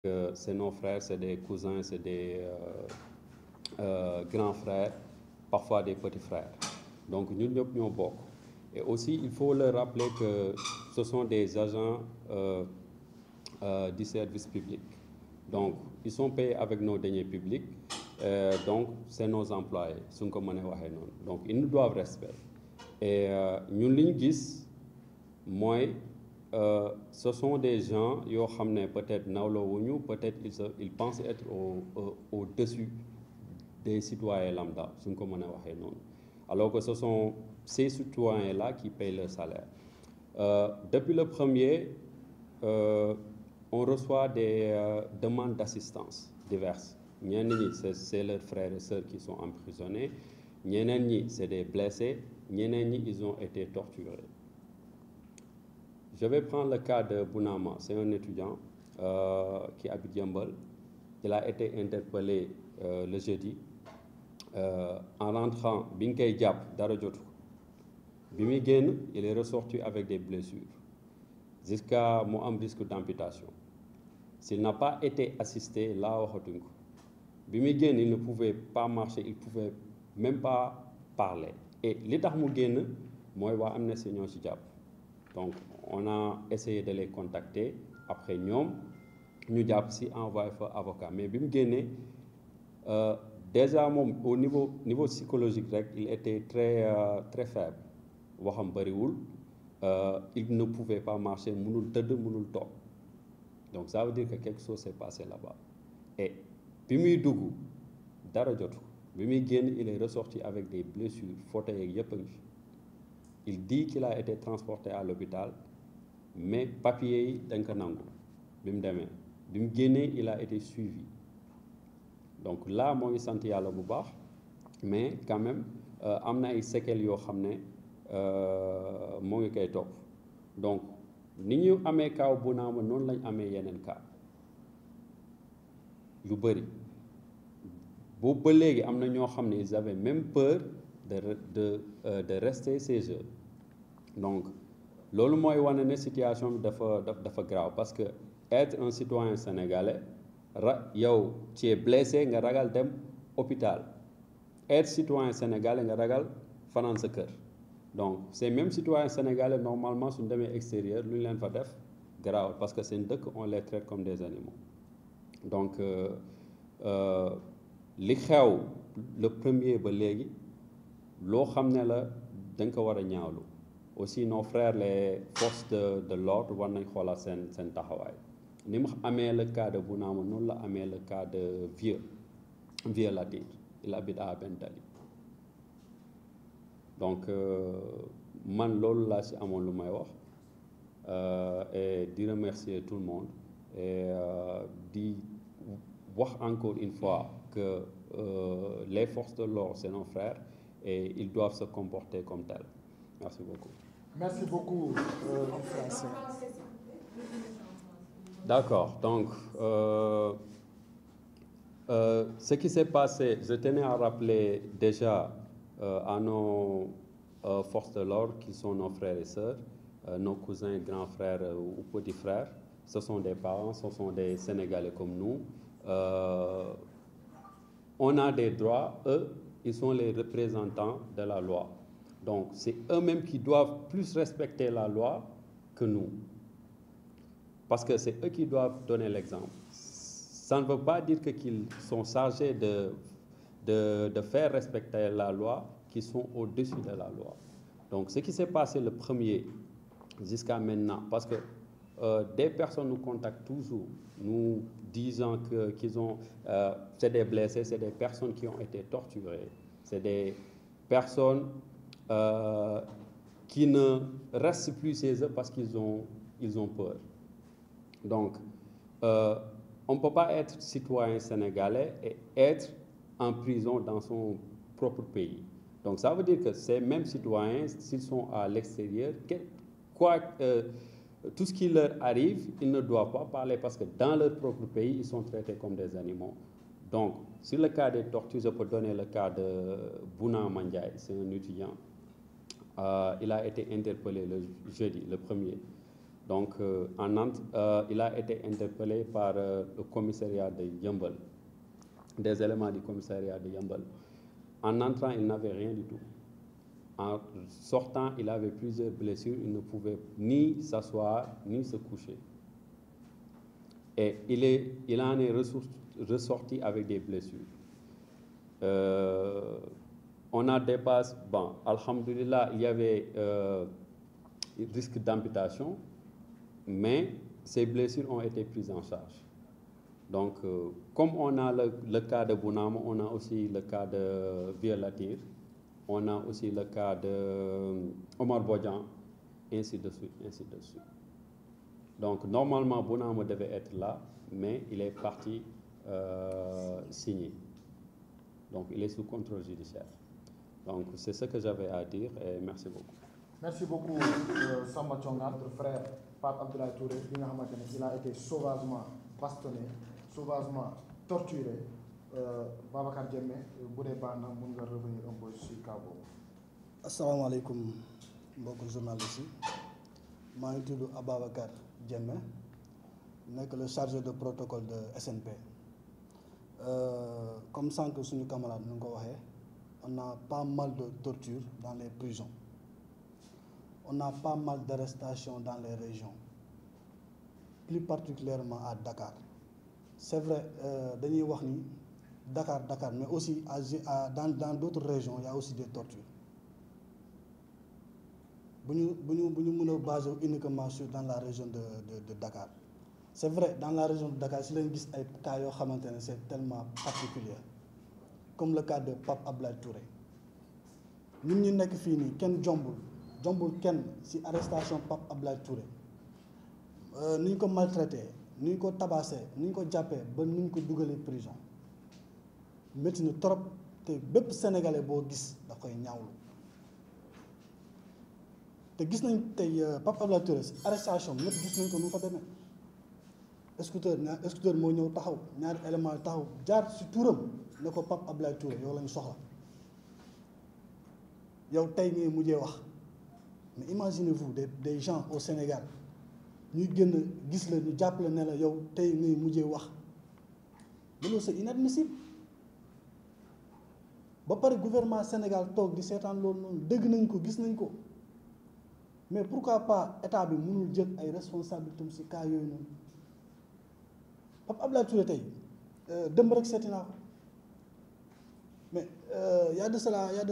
C'est nos frères, c'est des cousins, c'est des grands frères, parfois des petits frères. Donc nous ñoo bokk. Et aussi, il faut leur rappeler que ce sont des agents du service public. Donc, ils sont payés avec nos deniers publics. Donc, c'est nos employés. Donc, ils nous doivent respect. Et nous, ce sont des gens qui peut-être peut-être ils pensent être au-dessus des citoyens lambda. Alors que ce sont ces citoyens-là qui payent leur salaire. Depuis le premier, on reçoit des demandes d'assistance diverses. C'est leurs frères et sœurs qui sont emprisonnés. C'est des blessés. Ils ont été torturés. Je vais prendre le cas de Bounama. C'est un étudiant qui habite Yambol. Il a été interpellé le jeudi. En rentrant, Binkei Diap, Darajotou. Bimigène, il est ressorti avec des blessures, jusqu'à un risque d'amputation. S'il n'a pas été assisté, là, Bimigène, il ne pouvait pas marcher, il ne pouvait même pas parler. Et l'état Mougène, moi, je Amnesty Diap. Donc, on a essayé de les contacter. Après, nous avons envoyé un avocat. Mais Bimigène, déjà, au niveau psychologique, il était très faible. Il ne pouvait pas marcher, donc ça veut dire que quelque chose s'est passé là-bas. Et Bimi Dougou, il est ressorti avec des blessures, il dit qu'il a été transporté à l'hôpital, mais papier il a été suivi. Donc là, moi, je suis senti à la mais quand même, il y a des séquelles moo ngi koy topp donc ni ñu amee kaaw Bounama noonu lañ amee yeneen cas yu bëri boobu ba léegi am na ñoo xam ne ils avaient même peur de rester chez eux donc loolu mooy wane ne situation bi dafa grave parce que être un citoyen sénégalais yow tu es blessé nga ragal dem hôpital être citoyen sénégalais nga ragal fanaan sa kër. Donc, ces mêmes citoyens sénégalais, normalement, sont des extérieurs, nous les faisons grave parce que c'est une on les traite comme des animaux. Donc, le premier, aussi nos frères, les forces de l'ordre, nous avons le cas de Bounama, nous avons le cas de Vieux Latir. Il habite à Bentali. Donc, man lolu la ci amone lu may wax et di remercier tout le monde et di wax encore une fois que les forces de l'ordre c'est nos frères et ils doivent se comporter comme tels. Merci beaucoup. Merci beaucoup, Français. D'accord, donc ce qui s'est passé, je tenais à rappeler déjà à nos forces de l'ordre qui sont nos frères et sœurs, nos cousins, grands frères ou petits frères. Ce sont des parents, ce sont des Sénégalais comme nous. On a des droits, eux, ils sont les représentants de la loi. Donc c'est eux-mêmes qui doivent plus respecter la loi que nous. Parce que c'est eux qui doivent donner l'exemple. Ça ne veut pas dire qu'ils sont chargés de faire respecter la loi, qui sont au-dessus de la loi. Donc, ce qui s'est passé le premier jusqu'à maintenant, parce que des personnes nous contactent toujours, nous disant qu'ils ont, c'est des blessés, c'est des personnes qui ont été torturées, c'est des personnes qui ne restent plus chez eux parce qu'ils ont peur. Donc, on ne peut pas être citoyen sénégalais et être en prison dans son propre pays. Donc ça veut dire que ces mêmes citoyens, s'ils sont à l'extérieur, tout ce qui leur arrive, ils ne doivent pas parler parce que dans leur propre pays, ils sont traités comme des animaux. Donc, sur le cas des tortures, je peux donner le cas de Bouna Mandiaye, c'est un étudiant. Il a été interpellé le jeudi, le premier. Donc, il a été interpellé par le commissariat de Yeumbeul, des éléments du commissariat de Yeumbeul. En entrant, il n'avait rien du tout. En sortant, il avait plusieurs blessures. Il ne pouvait ni s'asseoir, ni se coucher. Et il en est ressorti avec des blessures. On a dépassé, bon, alhamdoulilah, il y avait risque d'amputation, mais ces blessures ont été prises en charge. Donc, comme on a le cas de Bounama, on a aussi le cas de Vieux-Latir, on a aussi le cas de Omar Bodian, ainsi de suite, ainsi de suite. Donc, normalement, Bounama devait être là, mais il est parti signer. Donc, il est sous contrôle judiciaire. Donc, c'est ce que j'avais à dire et merci beaucoup. Merci beaucoup, Samba Thionga, notre frère Pape Abdoulaye Touré. Il a été sauvagement bastonné, sauvagement torturé. Babacar Diémé, bu dee baax na mën nga revenir un peu sur cas boobu. asalaamaaleykum mbokku journaliste yi maa ngi tudd Ababacar Diémé nekk le chargé de protocole de SNP. Comme sànq suñu camarade nu nga ko waxee, on a pas mal de torture dans les prisons. On a pas mal d'arrestations dans les régions, plus particulièrement à Dakar. C'est vrai, dañuy wax ni Dakar, mais aussi dans d'autres régions, il y a aussi des tortures. Nous nous basons uniquement dans la région de Dakar. C'est vrai, dans la région de Dakar, si l'on dit des cas, c'est tellement particulier. Comme le cas de Pape Abdoulaye Touré. Nous ne sommes pas finis, ken jombul ken si arrestation Pape Abdoulaye Touré. Nous sommes maltraités, nous sommes tabassés, nous sommes jappés, nous sommes dougalés en prison. Métti na trop te bépp sénégalais boo gis da koy ñaawlu te gis nañ tey Pape Abdoulaye Touré arrestation ñëpp gis nañ ko nu mu fa demee scooter moo ñëw taxaw ñaari élément taxaw jaar si turam ne ko Pape Abdoulaye Touré yow lañu soxla yow tey ngay mujjee wax mais imaginez-vous des gens au Sénégal ñuy génn gis la ñu jàppale ne la yow tey ngay mujjee wax loolu c'est inadmissible. ba pare gouvernement Sénégal toog di seetaan loolu noonu dégg nañ ko gis nañ ko mais pourquoi pas état bi mënul jël ay responsabilités ci cas yooyu noonu Pape Abdoulaye Touré tey démb rek seeti naa ko mais y a de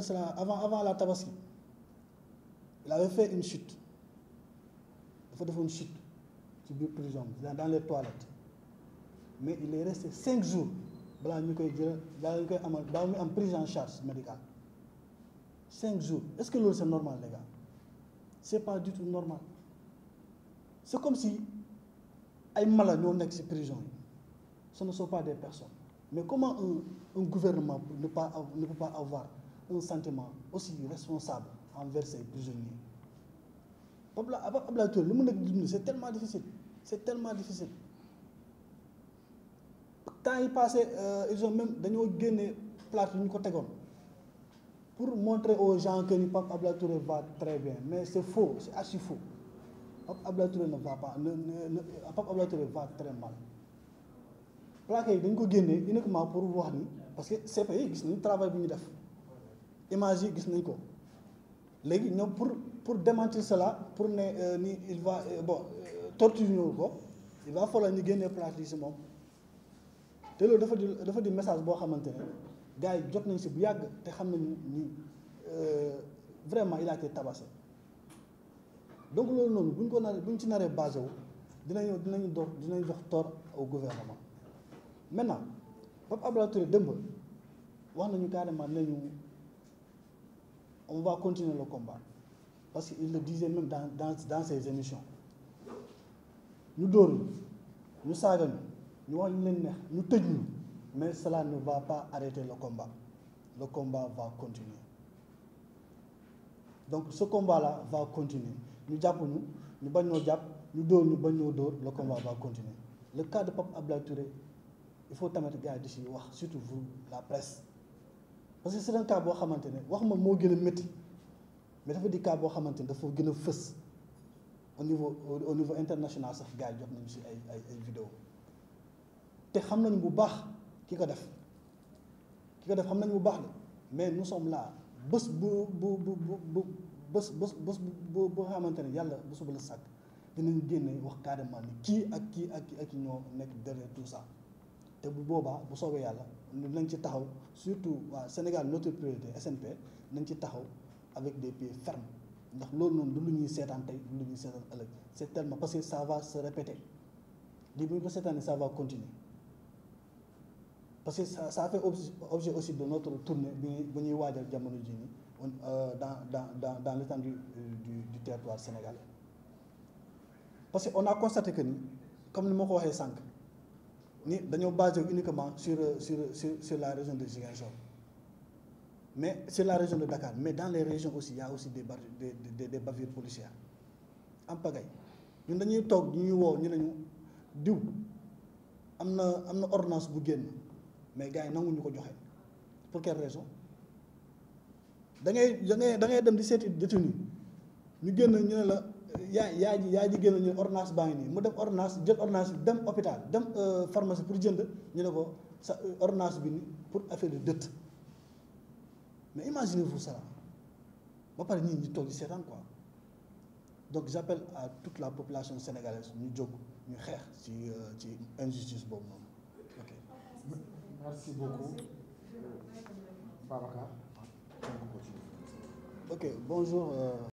cela avant la Tabaski il avait fait une chute dafa defoon chute ci biir prison dans les toilettes mais il est resté 5 jours. balaa ñu koy jël balaa ñu koy amal daaw mi am prise en charge médicale 5 jours est-ce que loolu c'est normal les gars c'est pas du tout normal c'est comme si ay mala ñoo nekk ci prison yi ce ne sont pas des personnes mais comment un gouvernement ne peut pas avoir un sentiment aussi responsable envers ses prisonniers Pape Abdoulaye Touré lu mu nekk dund c'est tellement difficile temps yi passé ils ont même dañoo génne plaque yi ñu ko tegoon pour montrer aux gens que ni Pape Abdoulaye Touré va très bien mais c'est faux, c'est archi faux. Pape Abdoulaye Touré ne va pas Pape Abdoulaye Touré va très mal. plaque yi dañ ko génne uniquement pour wax ni parce que CPI gis nañu travail bi ñu def image yi gis nañ ko léegi ñoom pour démentir cela pour ne ni il va torture ñu ko il va falloir ñu génnee plaque yi si moom. te loolu dafa di message boo xamante ne gars yi jot nañ si bu yàgg te xam nañ ni vraiment il a été tabassé donc loolu noonu bu ñu ci naree basé wu dinañ jox tort au gouvernement. Maintenant Pape Abdoulaye Touré dëmb wax nañu carrément nañu on va continuer le combat parce qu'il le disait même dans ses émissions ñu dóor ñu saaga ñu wax ñu leen neex ñu tëj ñu mais cela ne va pas arrêter le combat va continuer donc ce combat là va continuer ñu jàpp ñu bañ ñoo jàpp ñu dóor ñu bañ ñoo dóor le combat va continuer. Le cas de Pape Abdoulaye Touré il faut tamit gars yi di si wax surtout vous la presse parce que c'est un cas boo xamante ne wax ma moo gën a métti mais dafa di cas boo xamante ne dafa gën a fës au niveau international sax gars yi jox nañu si ay vidéo te xam nañu bu baax ki ko def xam nañu bu baax de mais nous sommes là bés bu xamante ne yàlla bu suba la sàkk dinañ génne wax carrément ni kii ak ñoo nekk derrière tout ça te bu boobaa bu soobee yàlla nañ ci taxaw surtout waa Sénégal notre priorité SNP nañ ci taxaw avec des pieds fermes ndax loolu noonu du lu ñuy seetaan tey du lu ñuy seetaan ëllëg c'est tellement parce que ça va se répéter lii bu ñu ko seetaanee ça va continuer parce que ça fait objet aussi de notre tournée bu ñuy waajal jamono ji nii dans l'étendue du territoire sénégalais parce que on a constaté que ni comme ni ma ko waxee sànq ni dañoo basé uniquement sur la région de Ziguinchor mais sur la région de Dakar mais dans les régions aussi il y a aussi des bavures policières en pagaille ñun dañuy toog ñuy woo ñu nañu diw am na ordonnance bu génn mais gars yi nanguñu ko joxe pour quelle raison da ngay dem di seeti détenu ñu génn ñu ne la yaa ji génn ñu ordonnance baa ngi nii mu def ordonnance jël ordonnance bi dem hôpital dem pharmacie pour jënd ñu ne ko sa ordonnance bi ni pour affaire de dëtt mais imaginez-vous ça ba pare ñi toog di seetaan quoi donc j'appelle à toute la population sénégalaise ñu jóg ñu xeex ci injustice boobu noonu ok. Merci beaucoup Babacar. Ok, bonjour.